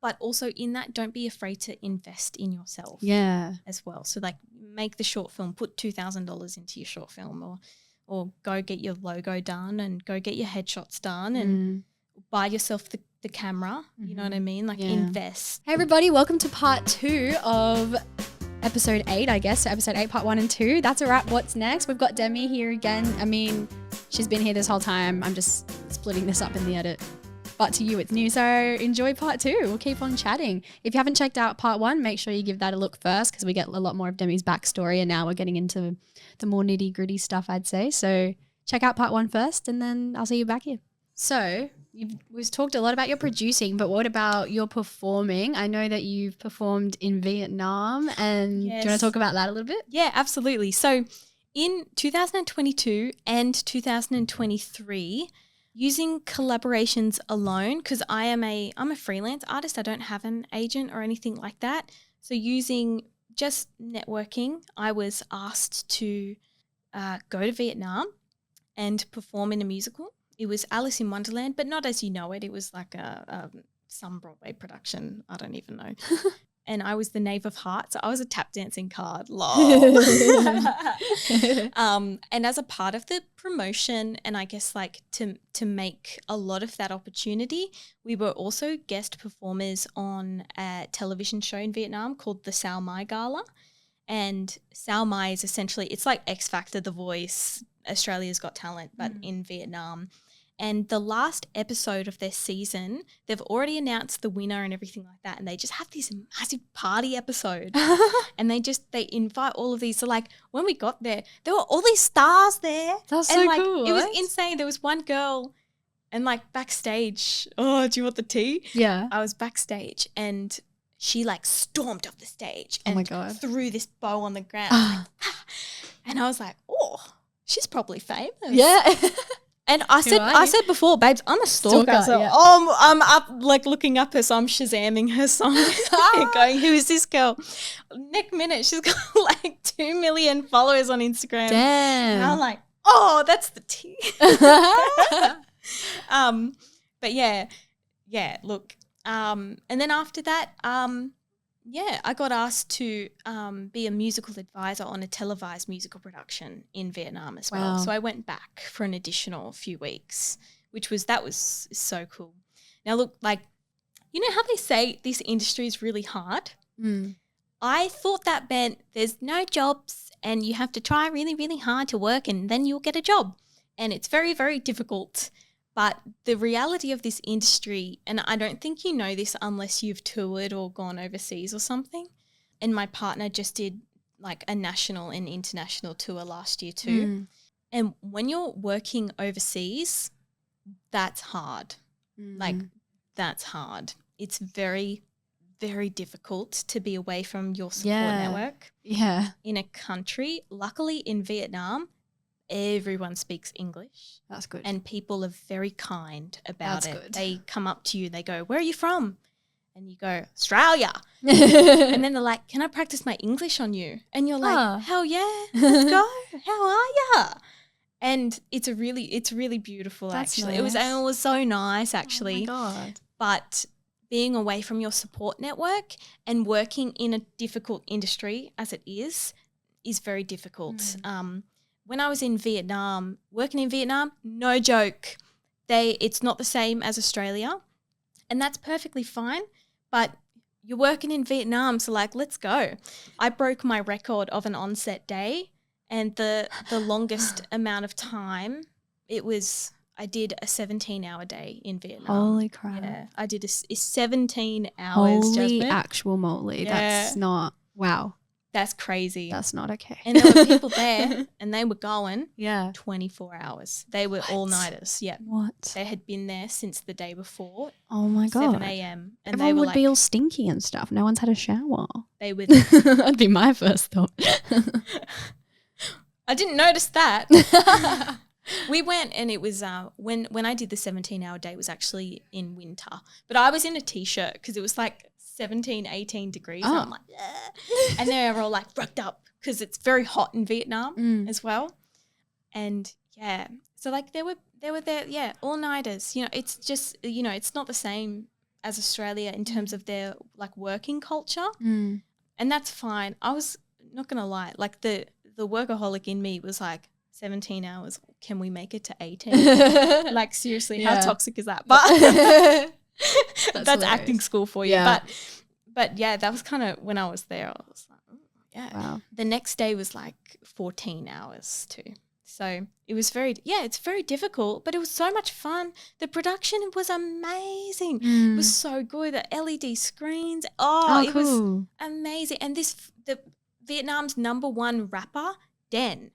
but also in that, don't be afraid to invest in yourself as well. So like make the short film, put $2,000 into your short film or go get your logo done and go get your headshots done and buy yourself the camera. You know what I mean? Like invest. Hey everybody, welcome to part 2 of episode 8, I guess. So episode 8, part 1 and 2. That's a wrap. What's next? We've got Demi here again. I mean, she's been here this whole time. I'm just splitting this up in the edit. But to you, it's new. So enjoy part 2. We'll keep on chatting. If you haven't checked out part 1, make sure you give that a look first because we get a lot more of Demi's backstory and now we're getting into the more nitty gritty stuff, I'd say. So check out part 1 first and then I'll see you back here. So we've talked a lot about your producing, but what about your performing? I know that you've performed in Vietnam and do you want to talk about that a little bit? Yeah, absolutely. So in 2022 and 2023, using collaborations alone, because I'm a freelance artist, I don't have an agent or anything like that. So using just networking, I was asked to go to Vietnam and perform in a musical. It was Alice in Wonderland, but not as you know it. It was like some Broadway production. I don't even know. And I was the Knave of Hearts. So I was a tap dancing card. Lol. And as a part of the promotion and I guess like to make a lot of that opportunity, we were also guest performers on a television show in Vietnam called the Sao Mai Gala. And Sao Mai is essentially, it's like X Factor, The Voice, Australia's Got Talent, but in Vietnam. And the last episode of their season, they've already announced the winner and everything like that. And they just have this massive party episode. And they invite all of these. So like when we got there were all these stars there. That's and so like, cool. It was insane. There was one girl and like backstage. Oh, do you want the tea? Yeah. I was backstage and she like stormed off the stage and oh my God. threw this bow on the ground. And I was like, oh, she's probably famous. Yeah. And I said before, babes, I'm a stalker. So I'm up like looking up her song, Shazamming her song and going, who is this girl? Next minute, she's got like 2 million followers on Instagram. Damn. And I'm like, oh, that's the tea. But yeah, look. And then after that, I got asked to be a musical advisor on a televised musical production in Vietnam as well. Wow. So I went back for an additional few weeks, that was so cool. Now look, like, you know how they say this industry is really hard? I thought that meant there's no jobs and you have to try really, really hard to work and then you'll get a job. And it's very, very difficult. But the reality of this industry, and I don't think you know this unless you've toured or gone overseas or something, and my partner just did like a national and international tour last year too. And when you're working overseas, that's hard. Like that's hard. It's very, very difficult to be away from your support network in a country. Luckily in Vietnam, everyone speaks English. That's good. And people are very kind about it. Good. They come up to you, they go, where are you from? And you go, Australia. And then they're like, can I practice my English on you? And you're like, hell yeah, let's go. How are ya? And it's really beautiful. That's actually. nice. It was so nice actually. Oh my God. But being away from your support network and working in a difficult industry as it is very difficult. When I was in Vietnam, working in Vietnam, no joke, it's not the same as Australia, and that's perfectly fine, but you're working in Vietnam, so like, let's go. I broke my record of an on-set day, and the longest amount of time, I did a 17-hour day in Vietnam. Holy crap. Yeah, I did a 17 hours. Holy Jasmine. actual moly. Yeah. That's not, wow. That's crazy. That's not okay. And there were people there and they were going 24 hours. They were all-nighters. Yeah. What? They had been there since the day before. Oh my God. 7 a.m. And everyone they were would like, be all stinky and stuff. No one's had a shower. They would. That'd be my first thought. I didn't notice that. We went and it was when I did the 17-hour day, it was actually in winter. But I was in a T-shirt because it was like 17, 18 degrees. And I'm like, and they were all like rugged up because it's very hot in Vietnam as well. And so like they were there, all-nighters. You know, it's just, it's not the same as Australia in terms of their like working culture. Mm. And that's fine. I was not going to lie. Like the workaholic in me was like 17 hours. Can we make it to 18? Like seriously, how toxic is that? But that's acting school for you. Yeah. But yeah, that was kind of when I was there. I was like, oh, yeah. Wow. The next day was like 14 hours too. So it was it's very difficult, but it was so much fun. The production was amazing. It was so good. The LED screens. It was amazing. And the Vietnam's #1 rapper, Dan,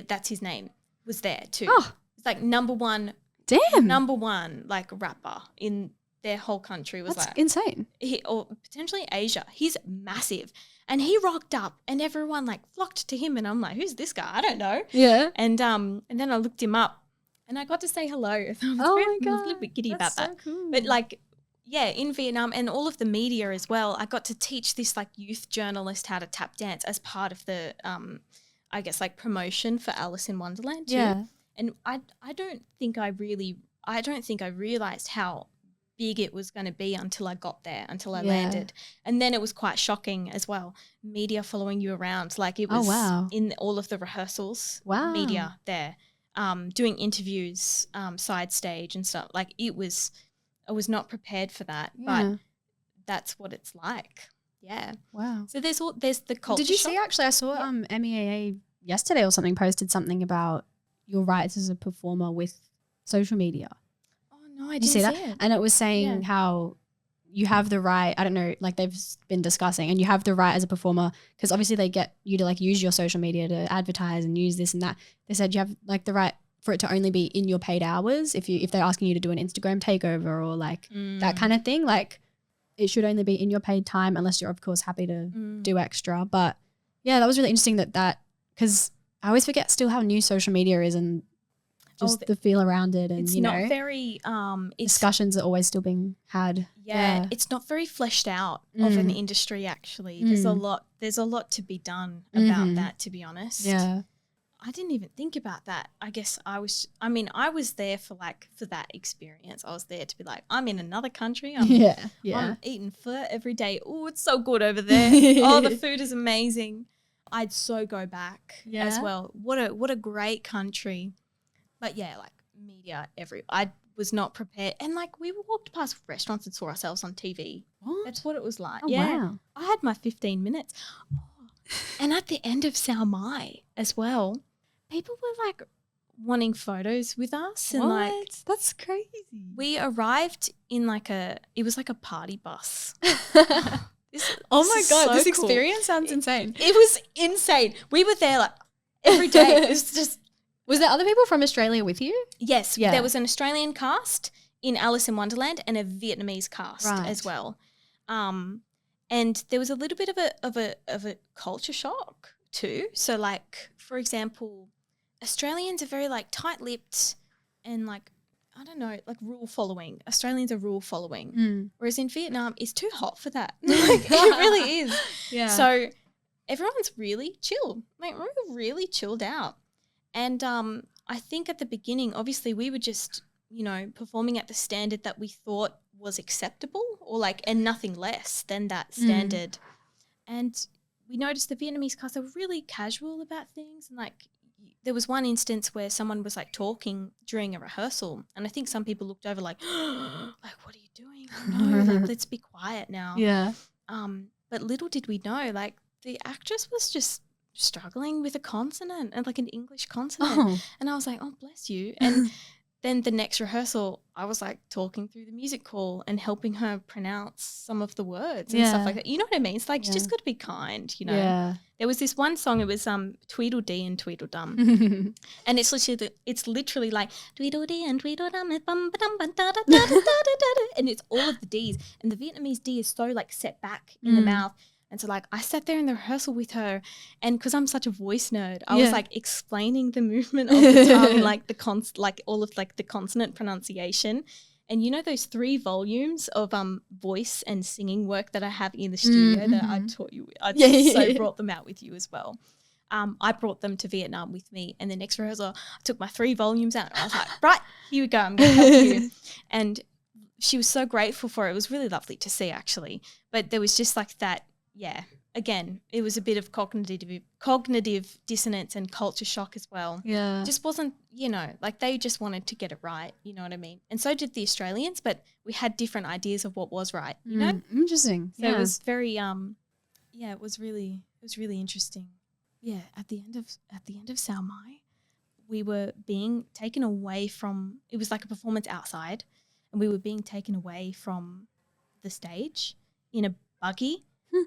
that's his name, was there too. Oh. It's like #1. Damn. #1 like rapper in their whole country was That's like insane. or potentially Asia. He's massive. And he rocked up and everyone like flocked to him and I'm like, who's this guy? I don't know. Yeah. And then I looked him up and I got to say hello. I was my God. a little bit giddy about that. Cool. But like, yeah, in Vietnam and all of the media as well, I got to teach this like youth journalist how to tap dance as part of the I guess like promotion for Alice in Wonderland too. Yeah. And I don't think I realized how big it was going to be until I got there, until I landed. And then it was quite shocking as well. Media following you around. Like it was in all of the rehearsals. Wow. Media there. Doing interviews, side stage and stuff. Like I was not prepared for that. But that's what it's like. Yeah. Wow. So there's the culture. Did you see actually I saw MEAA yesterday or something posted something about your rights as a performer with social media. No, I did you see that? It. And it was saying how you have the right, I don't know, like they've been discussing, and you have the right as a performer because obviously they get you to like use your social media to advertise and use this and that. They said you have like the right for it to only be in your paid hours if they're asking you to do an Instagram takeover or like that kind of thing. Like it should only be in your paid time unless you're of course happy to do extra. But yeah, that was really interesting that because I always forget still how new social media is and just the feel around it, and it's not very discussions are always still being had. Yeah, it's not very fleshed out of an industry actually. There's a lot to be done about that, to be honest. Yeah. I didn't even think about that. I guess I was there for that experience. I was there to be like, I'm in another country. I'm eating pho every day. Oh, it's so good over there. Oh, the food is amazing. I'd so go back as well. What a great country. But yeah, like media I was not prepared. And like we walked past restaurants and saw ourselves on TV. What? That's what it was like. Oh, yeah. wow. I had my 15 minutes. And at the end of Sao Mai as well, people were like wanting photos with us. And like that's crazy. We arrived in it was like a party bus. Oh my God, so this cool. experience sounds insane. It was insane. We were there like every day. It was just. Was there other people from Australia with you? Yes. There was an Australian cast in Alice in Wonderland and a Vietnamese cast as well. And there was a little bit of a culture shock too. So like, for example, Australians are very like tight-lipped and like, I don't know, like rule following. Australians are rule following. Whereas in Vietnam, it's too hot for that. Like, it really is. Yeah. So everyone's really chill. Like we're really chilled out. And I think at the beginning, obviously, we were just, performing at the standard that we thought was acceptable and nothing less than that standard. And we noticed the Vietnamese cast, were really casual about things. And like there was one instance where someone was like talking during a rehearsal. And I think some people looked over like, like, what are you doing? No, like, let's be quiet now. Yeah. But little did we know, like the actress was just struggling with a consonant and like an English consonant. And I was like, oh, bless you. And then the next rehearsal, I was like talking through the music call and helping her pronounce some of the words and stuff like that. You know what I mean? It's like, you just got to be kind, Yeah. There was this one song, it was Tweedledee and Tweedledum. And it's literally like Tweedledee and Tweedledum and it's all of the D's. And the Vietnamese D is so like set back in the mouth. And so like I sat there in the rehearsal with her, and because I'm such a voice nerd, I was like explaining the movement of the tongue, like all of like the consonant pronunciation. And you know those 3 volumes of voice and singing work that I have in the studio that I taught you. I brought them out with you as well. I brought them to Vietnam with me, and the next rehearsal I took my 3 volumes out and I was like, right, here we go, I'm going to help you. And she was so grateful for it. It was really lovely to see, actually. But there was just like that, again, it was a bit of cognitive dissonance and culture shock as well. Yeah. Just wasn't, like they just wanted to get it right, you know what I mean? And so did the Australians, but we had different ideas of what was right, you know? Interesting. So it was very, it was really interesting. Yeah, at the end of Sao Mai, we were being taken away from, it was like a performance outside, and we were being taken away from the stage in a buggy.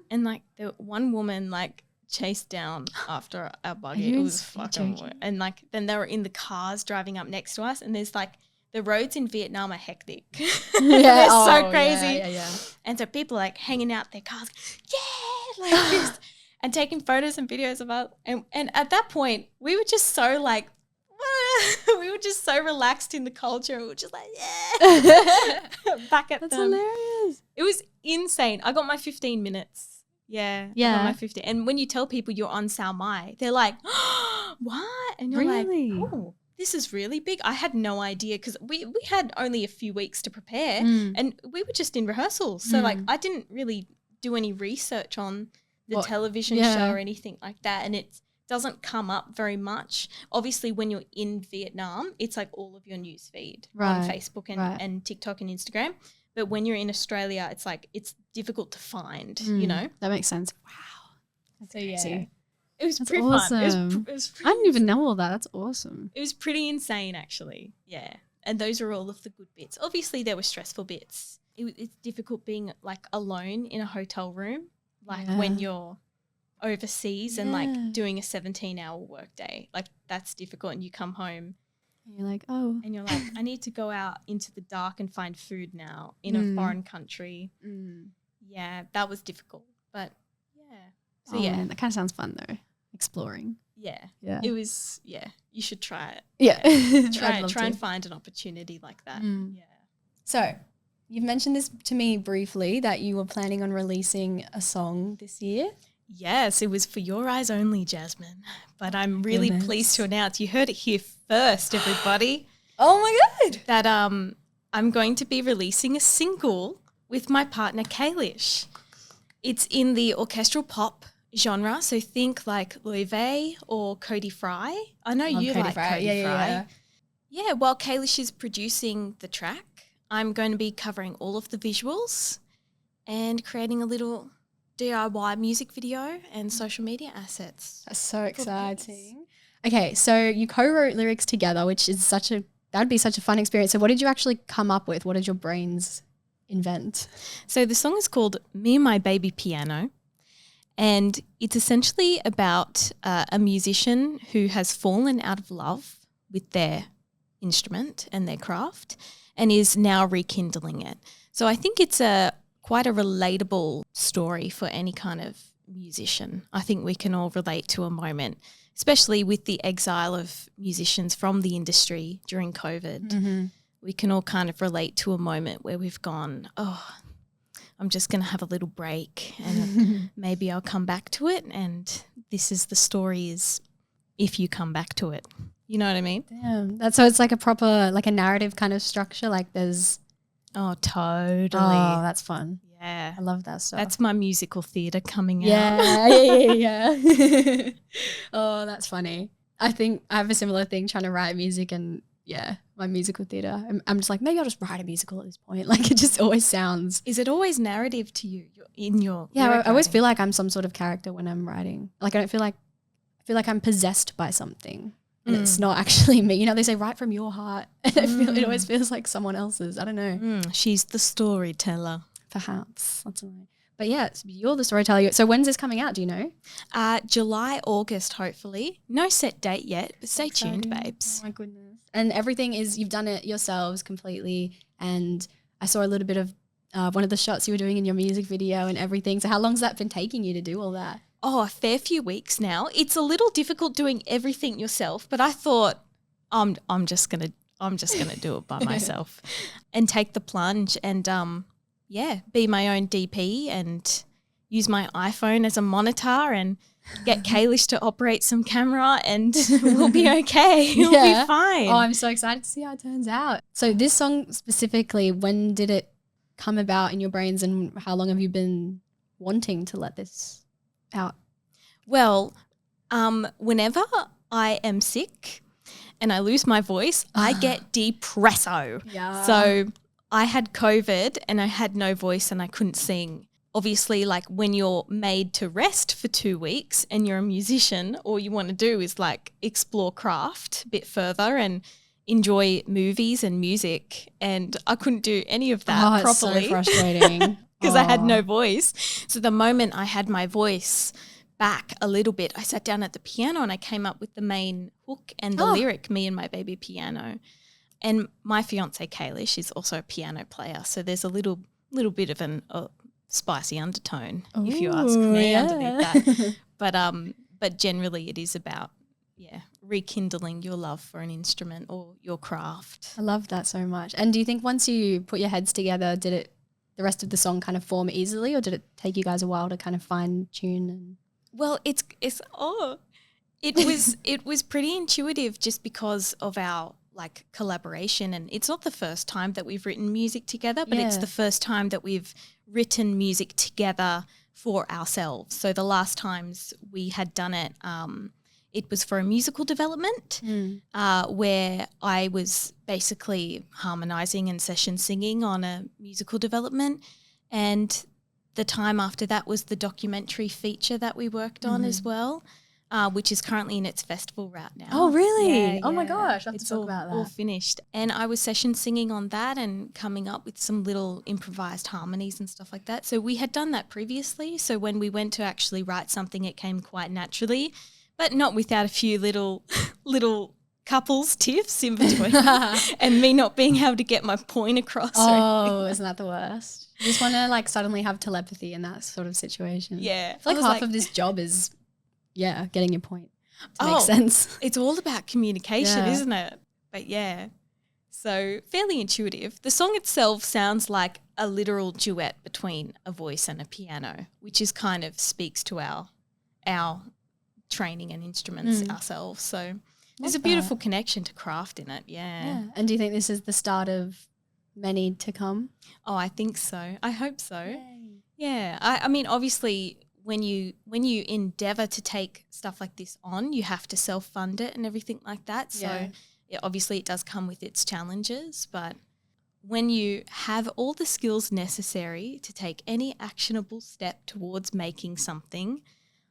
And like the one woman like chased down after our buggy. It was fucking weird. And like then they were in the cars driving up next to us, and there's like the roads in Vietnam are hectic. They're so crazy. Yeah. And so people like hanging out their cars, like this, and taking photos and videos of us. And at that point, we were just so like, we were just so relaxed in the culture. We were just like, back at That's them. hilarious. It was insane. I got my 15 minutes. Yeah. I got my 15. And when you tell people you're on Sao Mai, they're like, what? And you're Really? like, oh, this is really big. I had no idea because we had only a few weeks to prepare and we were just in rehearsals. So like I didn't really do any research on the television show or anything like that. And it doesn't come up very much. Obviously, when you're in Vietnam, it's like all of your news feed on Facebook and TikTok and Instagram. But when you're in Australia, it's like it's difficult to find, you know? That makes sense. Wow. That's crazy. It was That's pretty awesome. fun. It was pretty I didn't even know all that. That's awesome. It was pretty insane, actually. Yeah. And those are all of the good bits. Obviously, there were stressful bits. It's difficult being like alone in a hotel room, like when you're overseas and like doing a 17-hour workday. Like that's difficult, and you come home and you're like, and you're like, I need to go out into the dark and find food now in a foreign country. Yeah, that was difficult, but so man, that kind of sounds fun though, exploring. Yeah, it was. Yeah, you should try it. Try and find an opportunity like that. Yeah. So you've mentioned this to me briefly that you were planning on releasing a song this year. Yes, it was for your eyes only, Jasmine. But I'm really pleased to announce, you heard it here first, everybody. Oh my God. That I'm going to be releasing a single with my partner Kalish. It's in the orchestral pop genre, so think like Loewe or Cody Fry. I know you like Cody Fry. Yeah, while Kalish is producing the track, I'm going to be covering all of the visuals and creating a little DIY music video and social media assets. That's so exciting. Okay, so you co-wrote lyrics together, which is that'd be such a fun experience. So what did you actually come up with? What did your brains invent? So the song is called Me and My Baby Piano, and it's essentially about a musician who has fallen out of love with their instrument and their craft and is now rekindling it. So I think it's quite a relatable story for any kind of musician. I think we can all relate to a moment, especially with the exile of musicians from the industry during COVID. We can all kind of relate to a moment where we've gone, I'm just going to have a little break and maybe I'll come back to it. And this is the story is if you come back to it. You know what I mean? Damn. So it's like a proper, like a narrative kind of structure. Like there's. Oh, totally. Oh, that's fun. Yeah. I love that stuff. That's my musical theatre coming out. Yeah. Oh, that's funny. I think I have a similar thing trying to write music and my musical theatre. I'm just like, maybe I'll just write a musical at this point. Like it just always sounds. Is it always narrative to you in your I always feel like I'm some sort of character when I'm writing. Like I feel like I'm possessed by something. And it's not actually me. You know, they say write from your heart. And it always feels like someone else's. I don't know. She's the storyteller. Perhaps. That's right. But yeah, you're the storyteller. So when's this coming out? Do you know? July, August, hopefully. No set date yet, but stay tuned, babes. Oh my goodness. And everything is, you've done it yourselves completely. And I saw a little bit of one of the shots you were doing in your music video and everything. So how long's that been taking you to do all that? Oh, a fair few weeks now. It's a little difficult doing everything yourself, but I thought I'm just gonna do it by myself and take the plunge and be my own DP and use my iPhone as a monitor and get Kalish to operate some camera and we'll be okay. We'll be fine. Oh, I'm so excited to see how it turns out. So this song specifically, when did it come about in your brains and how long have you been wanting to let this out? Well, whenever I am sick and I lose my voice, I get depresso. Yeah. So I had COVID and I had no voice and I couldn't sing. Obviously, like when you're made to rest for 2 weeks and you're a musician, all you want to do is like explore craft a bit further and enjoy movies and music. And I couldn't do any of that properly. It's so frustrating. Because I had no voice. So the moment I had my voice back a little bit, I sat down at the piano and I came up with the main hook and the lyric, Me and My Baby Piano. And my fiance Kalish is also a piano player, so there's a little bit of a spicy undertone, if you ask me, underneath that. But generally it is about rekindling your love for an instrument or your craft. I love that so much. And do you think once you put your heads together, did the rest of the song kind of form easily, or did it take you guys a while to kind of fine tune? Well, it was pretty intuitive just because of our like collaboration, and it's not the first time that we've written music together, but it's the first time that we've written music together for ourselves. So the last times we had done it, it was for a musical development where I was basically harmonizing and session singing on a musical development, and the time after that was the documentary feature that we worked on as well, which is currently in its festival route now. Oh, really? Yeah, oh, my gosh. I have to talk all, about that. all finished. And I was session singing on that and coming up with some little improvised harmonies and stuff like that. So we had done that previously. So when we went to actually write something, it came quite naturally, but not without a few little couples tiffs in between and me not being able to get my point across. Oh, isn't that the worst? You just want to like suddenly have telepathy in that sort of situation. Yeah. I feel like half of this job is, getting your point to make sense. It's all about communication, isn't it? But so fairly intuitive. The song itself sounds like a literal duet between a voice and a piano, which is kind of speaks to our training and instruments ourselves. So there's a beautiful connection to craft in it. Yeah. And do you think this is the start of many to come? Oh, I think so. I hope so. Yay. Yeah. I mean, obviously, when you endeavour to take stuff like this on, you have to self-fund it and everything like that. So obviously it does come with its challenges, but when you have all the skills necessary to take any actionable step towards making something,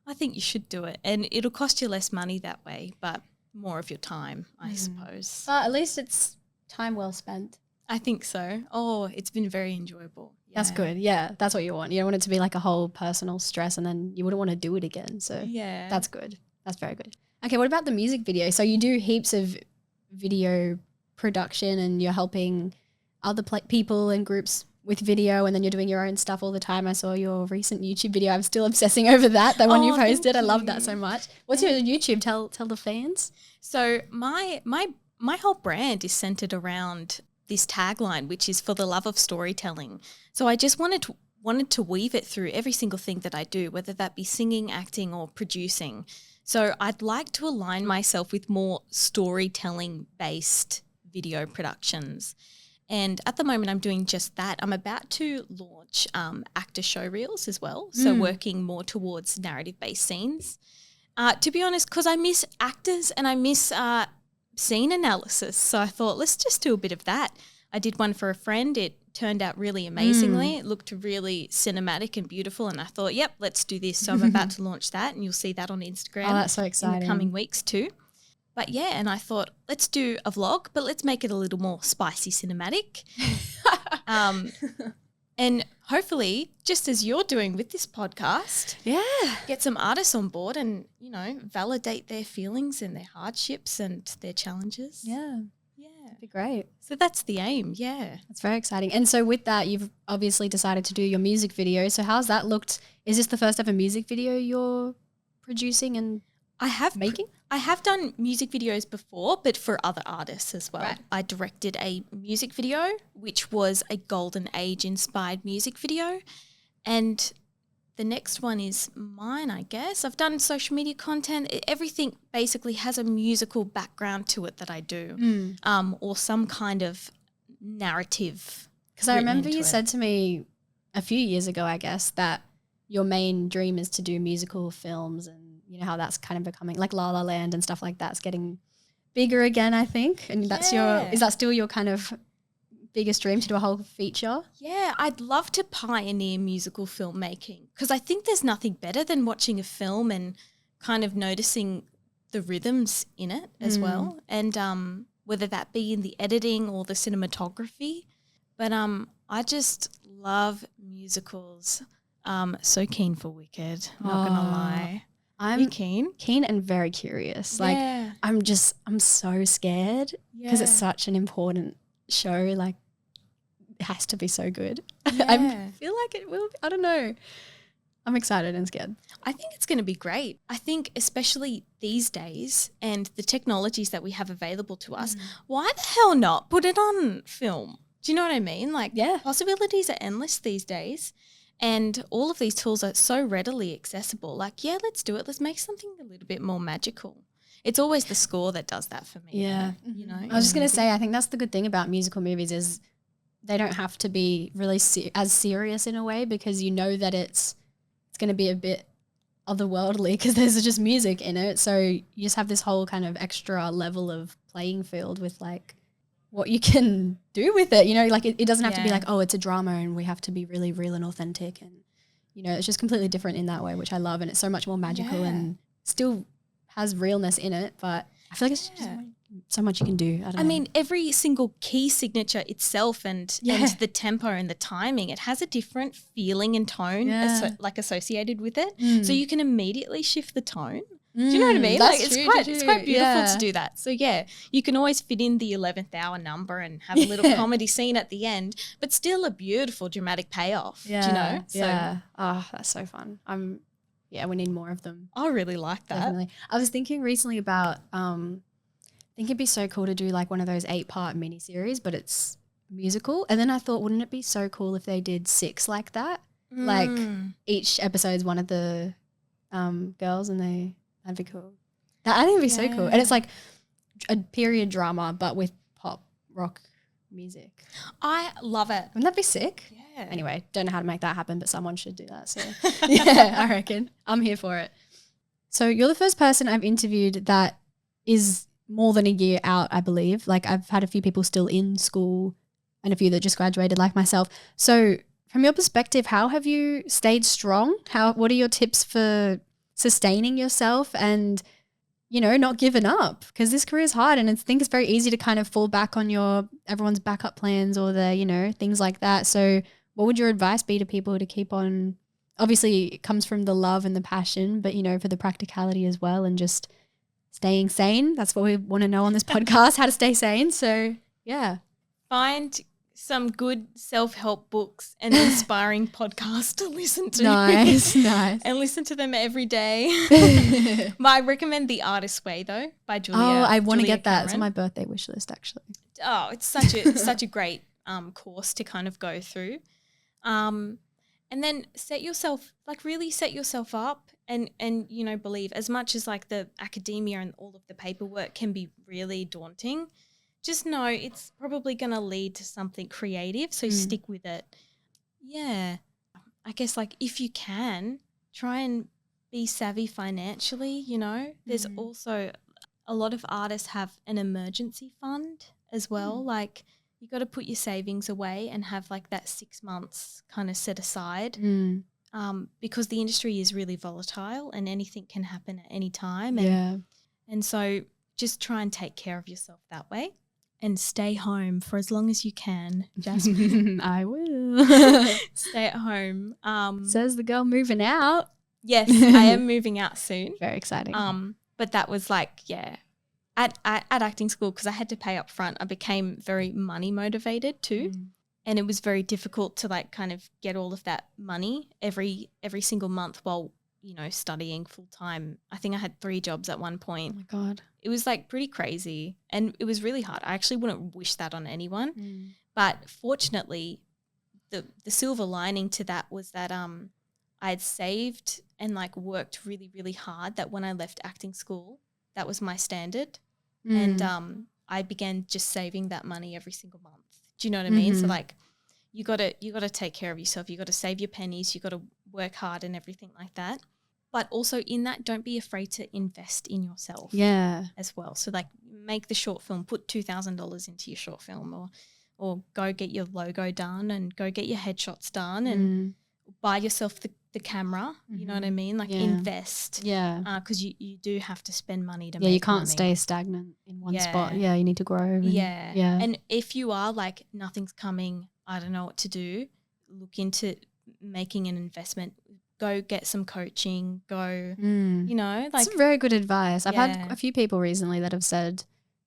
I think you should do it. And it'll cost you less money that way, but more of your time, I suppose. But at least it's time well spent. I think so. Oh, it's been very enjoyable. Yeah. That's good. Yeah, that's what you want. You don't want it to be like a whole personal stress and then you wouldn't want to do it again. So that's good. That's very good. Okay, what about the music video? So you do heaps of video production and you're helping other people and groups with video, and then you're doing your own stuff all the time. I saw your recent YouTube video. I'm still obsessing over that one you posted. I love that so much. What's your YouTube? Tell the fans. So my whole brand is centered around this tagline, which is for the love of storytelling. So I just wanted to weave it through every single thing that I do, whether that be singing, acting, or producing. So I'd like to align myself with more storytelling based video productions. And at the moment I'm doing just that. I'm about to launch actor show reels as well. So working more towards narrative based scenes. To be honest, because I miss actors and I miss scene analysis. So I thought, let's just do a bit of that. I did one for a friend. It turned out really amazingly. It looked really cinematic and beautiful. And I thought, yep, let's do this. So I'm about to launch that, and you'll see that on Instagram. Oh, that's so exciting. In the coming weeks too. But and I thought, let's do a vlog, but let's make it a little more spicy cinematic. And hopefully, just as you're doing with this podcast, get some artists on board and, validate their feelings and their hardships and their challenges. Yeah. That'd be great. So that's the aim, That's very exciting. And so with that, you've obviously decided to do your music video. So how's that looked? Is this the first ever music video you're producing and making? I have done music videos before, but for other artists as well. Right. I directed a music video, which was a Golden Age inspired music video. And the next one is mine, I guess. I've done social media content. Everything basically has a musical background to it that I do, or some kind of narrative. Because I remember you said to me a few years ago, I guess, that your main dream is to do musical films, and you know how that's kind of becoming like La La Land and stuff like that's getting bigger again, I think. And that's is that still your kind of biggest dream, to do a whole feature? Yeah, I'd love to pioneer musical filmmaking, because I think there's nothing better than watching a film and kind of noticing the rhythms in it as well, and whether that be in the editing or the cinematography. But I just love musicals. So keen for Wicked, not gonna lie. I'm keen and very curious. Like I'm so scared because it's such an important show. Like it has to be so good. I feel like it will be. I don't know. I'm excited and scared. I think it's going to be great. I think especially these days and the technologies that we have available to us, why the hell not put it on film? Do you know what I mean? Like possibilities are endless these days, and all of these tools are so readily accessible. Like, let's do it. Let's make something a little bit more magical. It's always the score that does that for me. Yeah. You know, I was just going to say, I think that's the good thing about musical movies is they don't have to be really as serious in a way, because you know that it's going to be a bit otherworldly because there's just music in it. So you just have this whole kind of extra level of playing field with like what you can do with it. You know, like it doesn't have to be like, oh, it's a drama and we have to be really real and authentic. And, you know, it's just completely different in that way, which I love. And it's so much more magical and still has realness in it. But I feel like it's just so much you can do. I mean, every single key signature itself and the tempo and the timing, it has a different feeling and tone associated with it. So you can immediately shift the tone. Do you know what I mean? That's like true, it's quite beautiful to do that. So you can always fit in the 11th hour number and have a little comedy scene at the end, but still a beautiful dramatic payoff. Yeah. Do you know? So, oh, that's so fun. We need more of them. I really like that. Definitely. I was thinking recently about I think it'd be so cool to do like one of those 8-part miniseries, but it's musical. And then I thought, wouldn't it be so cool if they did 6 like that? Like each episode's one of the girls, and that'd be cool. I think it'd be so cool. And it's like a period drama, but with pop rock music. I love it. Wouldn't that be sick? Yeah. Anyway, don't know how to make that happen, but someone should do that. So yeah, I reckon. I'm here for it. So you're the first person I've interviewed that is more than a year out, I believe. Like I've had a few people still in school and a few that just graduated like myself. So from your perspective, how have you stayed strong? What are your tips for sustaining yourself and, you know, not giving up? Because this career is hard, and I think it's very easy to kind of fall back on everyone's backup plans or things like that. So what would your advice be to people to keep on? Obviously it comes from the love and the passion, but, you know, for the practicality as well, and just staying sane. That's what we want to know on this podcast, how to stay sane. So yeah. Find some good self-help books and inspiring podcasts to listen to. Nice. And listen to them every day. I recommend The Artist's Way though, by Julia. Oh, I want to get that. Cameron. It's on my birthday wish list actually. Oh, it's such a great course to kind of go through. And then really set yourself up and you know, believe, as much as like the academia and all of the paperwork can be really daunting, just know it's probably going to lead to something creative, so stick with it. Yeah. I guess like if you can, try and be savvy financially, you know. There's also a lot of artists have an emergency fund as well. Like you got to put your savings away and have like that 6 months kind of set aside because the industry is really volatile and anything can happen at any time. And so just try and take care of yourself that way. And stay home for as long as you can, Jasmine. I will. Stay at home. Says the girl moving out. Yes, I am moving out soon. Very exciting. But that was like, at acting school, because I had to pay up front, I became very money motivated too. And it was very difficult to like kind of get all of that money every single month while, you know, studying full time. I think I had 3 jobs at one point. Oh my God. It was like pretty crazy and it was really hard. I actually wouldn't wish that on anyone. But fortunately, the silver lining to that was that I had saved and like worked really, really hard that when I left acting school, that was my standard. And I began just saving that money every single month. Do you know what I mean? So like you gotta take care of yourself. You gotta save your pennies. You gotta work hard and everything like that. But also in that, don't be afraid to invest in yourself. Yeah. As well. So like make the short film, put $2,000 into your short film, or go get your logo done and go get your headshots done and buy yourself the camera. You know what I mean? Like invest. Yeah. Because you do have to spend money to make money. You can't money. stay stagnant in one spot. Yeah, you need to grow. Yeah. And if you are like nothing's coming, I don't know what to do, look into making an investment. Go get some coaching, you know. Like some very good advice. I've had a few people recently that have said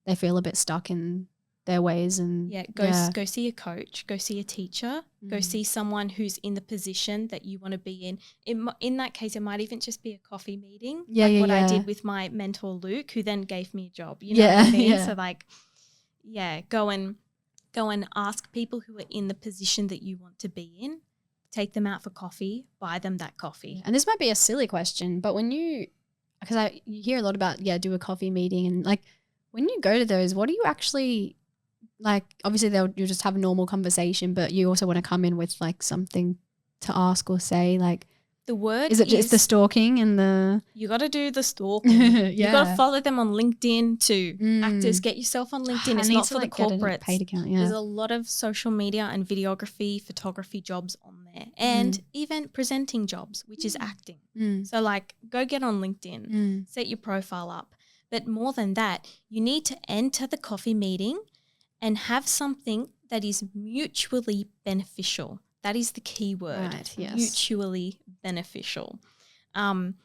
they feel a bit stuck in their ways and go see a coach, go see a teacher, go see someone who's in the position that you want to be in. In that case, it might even just be a coffee meeting, what I did with my mentor Luke, who then gave me a job. You know what I mean? So like, go and ask people who are in the position that you want to be in. Take them out for coffee, buy them that coffee. And this might be a silly question, but when you hear a lot about, do a coffee meeting and like when you go to those, what do you actually like? Obviously you'll just have a normal conversation, but you also want to come in with like something to ask or say, like the word is it just the stalking and the you got to do the stalking. You got to follow them on LinkedIn too. Actors, get yourself on LinkedIn. It's not for the corporates. Paid account, There's a lot of social media and videography, photography jobs on there, and even presenting jobs, which is acting. So like go get on LinkedIn, set your profile up. But more than that, you need to enter the coffee meeting and have something that is mutually beneficial. That is the key word, right, yes. Mutually beneficial. And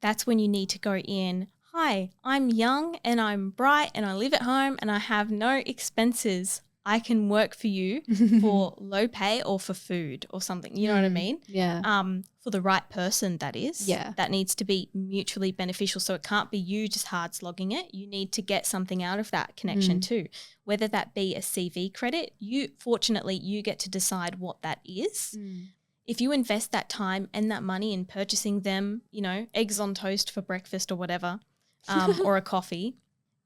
that's when you need to go in, hi, I'm young and I'm bright and I live at home and I have no expenses. I can work for you for low pay or for food or something. You know what I mean? Yeah. For the right person, that is. Yeah. That needs to be mutually beneficial. So it can't be you just hard slogging it. You need to get something out of that connection too. Whether that be a CV credit, fortunately you get to decide what that is. If you invest that time and that money in purchasing them, you know, eggs on toast for breakfast or whatever, or a coffee,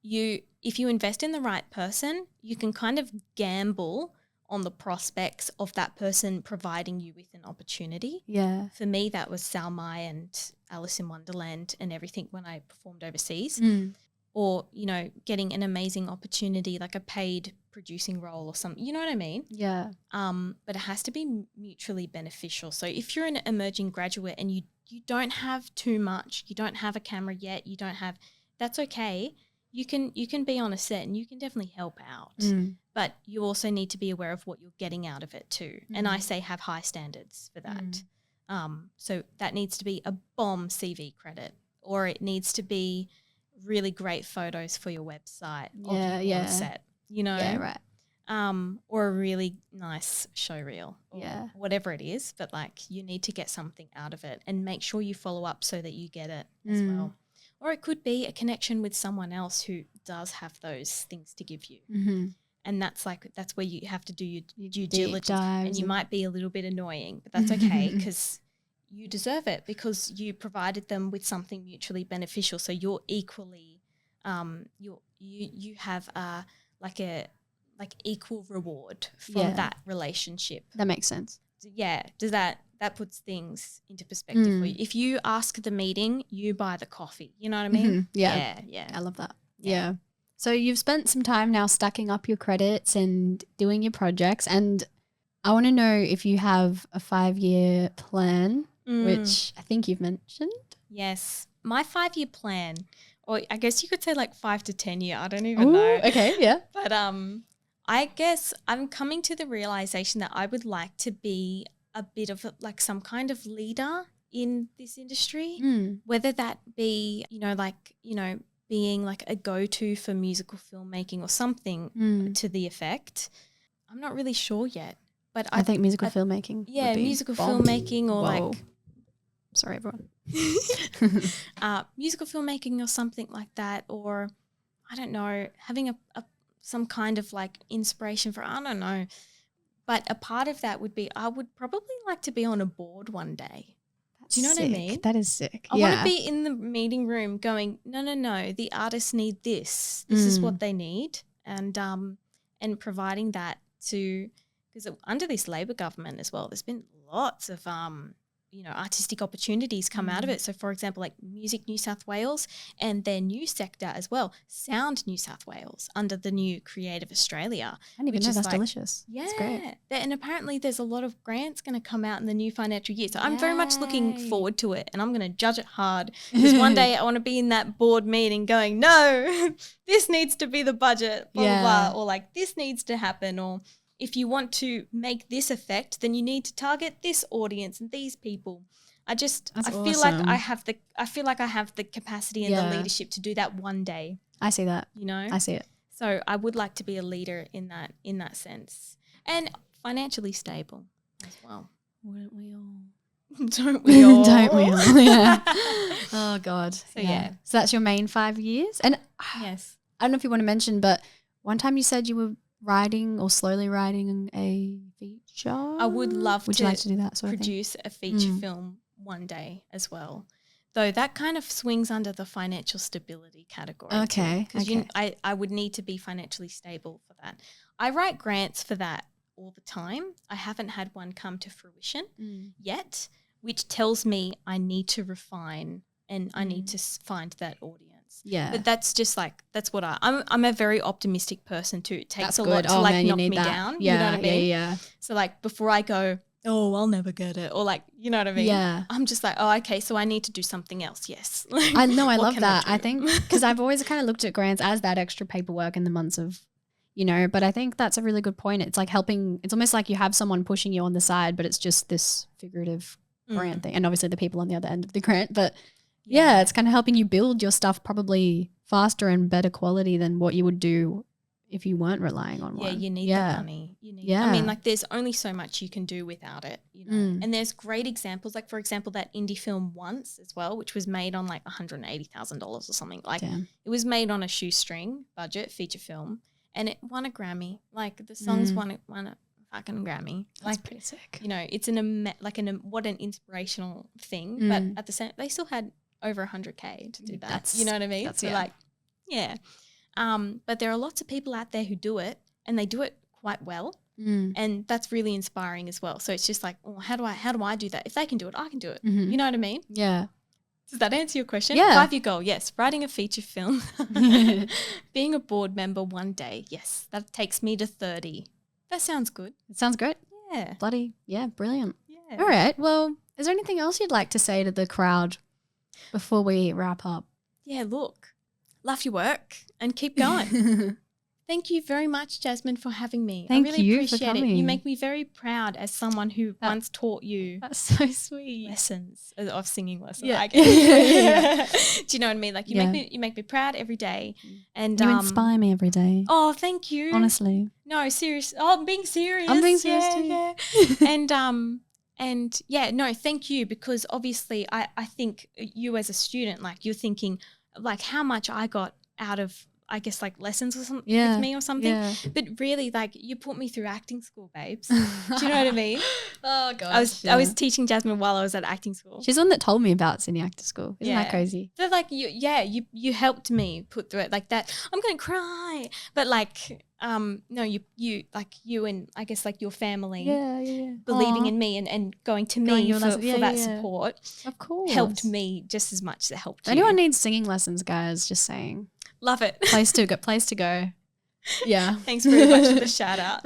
if you invest in the right person, you can kind of gamble on the prospects of that person providing you with an opportunity. Yeah. For me, that was Salmai and Alice in Wonderland and everything when I performed overseas. Or, you know, getting an amazing opportunity like a paid producing role or something. You know what I mean? Yeah. But it has to be mutually beneficial. So if you're an emerging graduate and you don't have too much, you don't have a camera yet, that's okay. You can be on a set and you can definitely help out. But you also need to be aware of what you're getting out of it too. And I say have high standards for that. So that needs to be a bomb CV credit, or it needs to be really great photos for your website of you on set, you know? Yeah, right. Or a really nice show reel or whatever it is. But like you need to get something out of it and make sure you follow up so that you get it as well. Or it could be a connection with someone else who does have those things to give you. And that's where you have to do your due diligence. And you might be a little bit annoying, but that's okay because you deserve it because you provided them with something mutually beneficial. So you're equally, you have equal reward from that relationship. That makes sense. Yeah. Does that puts things into perspective for you. If you ask the meeting, you buy the coffee. You know what I mean? Yeah. I love that. Yeah. So you've spent some time now stacking up your credits and doing your projects, and I want to know if you have a 5-year plan, which I think you've mentioned. Yes. My 5-year plan, or I guess you could say like 5 to 10 year, I don't even know. Okay, yeah. But I guess I'm coming to the realization that I would like to be a bit of like some kind of leader in this industry, whether that be, being like a go-to for musical filmmaking or something to the effect. I'm not really sure yet, but I think musical filmmaking. Yeah, would be musical bomb. filmmaking or Whoa. like. Sorry, everyone. Musical filmmaking or something like that, or I don't know, having some kind of like inspiration for, I don't know. But a part of that would be I would probably like to be on a board one day. Do you know what I mean? That is sick. I want to be in the meeting room going, no, the artists need this. This is what they need. And providing that to, because under this Labor government as well, there's been lots of artistic opportunities come out of it. So, for example, like Music New South Wales and their new sector as well, Sound New South Wales, under the new Creative Australia. I didn't even know that's delicious. Yeah. That's great. And apparently there's a lot of grants going to come out in the new financial year. So I'm very much looking forward to it, and I'm going to judge it hard, because one day I want to be in that board meeting going, no, this needs to be the budget, blah, blah, blah, or like this needs to happen, or if you want to make this effect, then you need to target this audience and these people. I feel like I have the capacity and the leadership to do that one day. I see that. You know? I see it. So I would like to be a leader in that sense. And financially stable as well. Wouldn't we all? Don't we all? Don't we all? Yeah. Oh God. So yeah. So that's your main 5 years? And yes. I don't know if you want to mention, but one time you said you were writing or slowly writing a feature. I would love Would you like to do that sort of thing? Produce a feature film one day as well. Though that kind of swings under the financial stability category. Okay. Because I would need to be financially stable for that. I write grants for that all the time. I haven't had one come to fruition yet, which tells me I need to refine and I need to find that audience. Yeah. But that's just like, that's what I'm a very optimistic person too. It takes a lot to knock me down. Yeah, you know what I mean? Yeah. So like before I go, oh, I'll never get it, or like, you know what I mean? Yeah. I'm just like, oh, okay, so I need to do something else. Yes. I know. I love that. I think because I've always kind of looked at grants as that extra paperwork in the months of, but I think that's a really good point. It's like helping, it's almost like you have someone pushing you on the side, but it's just this figurative grant thing. And obviously the people on the other end of the grant, but yeah, it's kind of helping you build your stuff probably faster and better quality than what you would do if you weren't relying on one. Yeah, you need the money. I mean, like there's only so much you can do without it, And there's great examples, like for example, that indie film Once as well, which was made on like $180,000 or something. Like it was made on a shoestring budget feature film, and it won a Grammy. Like the songs won a fucking Grammy. That's pretty sick. It's what an inspirational thing. But at the same, they still had over 100K to do that. You know what I mean? So like, yeah. But there are lots of people out there who do it, and they do it quite well, and that's really inspiring as well. So it's just like, oh, how do I do that? If they can do it, I can do it. You know what I mean? Yeah. Does that answer your question? Yeah. 5-year goal, yes. Writing a feature film, being a board member one day, yes. That takes me to 30. That sounds good. It sounds great. Yeah. Brilliant. Yeah. All right. Well, is there anything else you'd like to say to the crowd before we wrap up? Yeah, look, love your work and keep going. Thank you very much, Jasmine, for having me. Thank I really you appreciate for coming. it. You make me very proud as someone who once taught you That's so sweet. lessons of singing lessons. Yeah. I guess. Do you know what I mean? Like you make me proud every day. And you inspire me every day. Oh, thank you. Honestly. No, serious. Oh, I'm being serious. I'm being serious too. Yeah. And yeah, no, thank you, because obviously I think you as a student, like you're thinking like how much I got out of, I guess, like lessons or something with me or something. Yeah. But really, like you put me through acting school, babes. Do you know what I mean? Oh gosh. I was teaching Jasmine while I was at acting school. She's the one that told me about Sydney Actor School. Isn't that crazy? So like you helped me put through it like that. I'm gonna cry. But like no, you and I guess like your family believing in me and going to me for that support. Of course. Helped me just as much as it helped you. Anyone needs singing lessons, guys, just saying. Love it. Place to go. Yeah. Thanks very much for the shout out.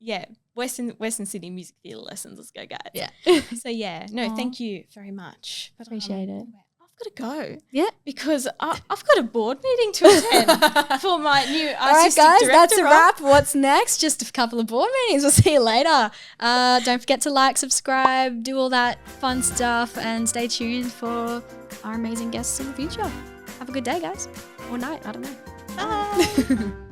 Yeah. Western Sydney Music Theatre lessons. Let's go, guys. Yeah. So yeah, no, thank you very much. But, appreciate it. I've got to go. Yeah. Because I've got a board meeting to attend for my new artistic All right, guys, that's a role. wrap. What's next? Just a couple of board meetings. We'll see you later. Don't forget to like, subscribe, do all that fun stuff, and stay tuned for our amazing guests in the future. Have a good day, guys. Or night. I don't know. Bye.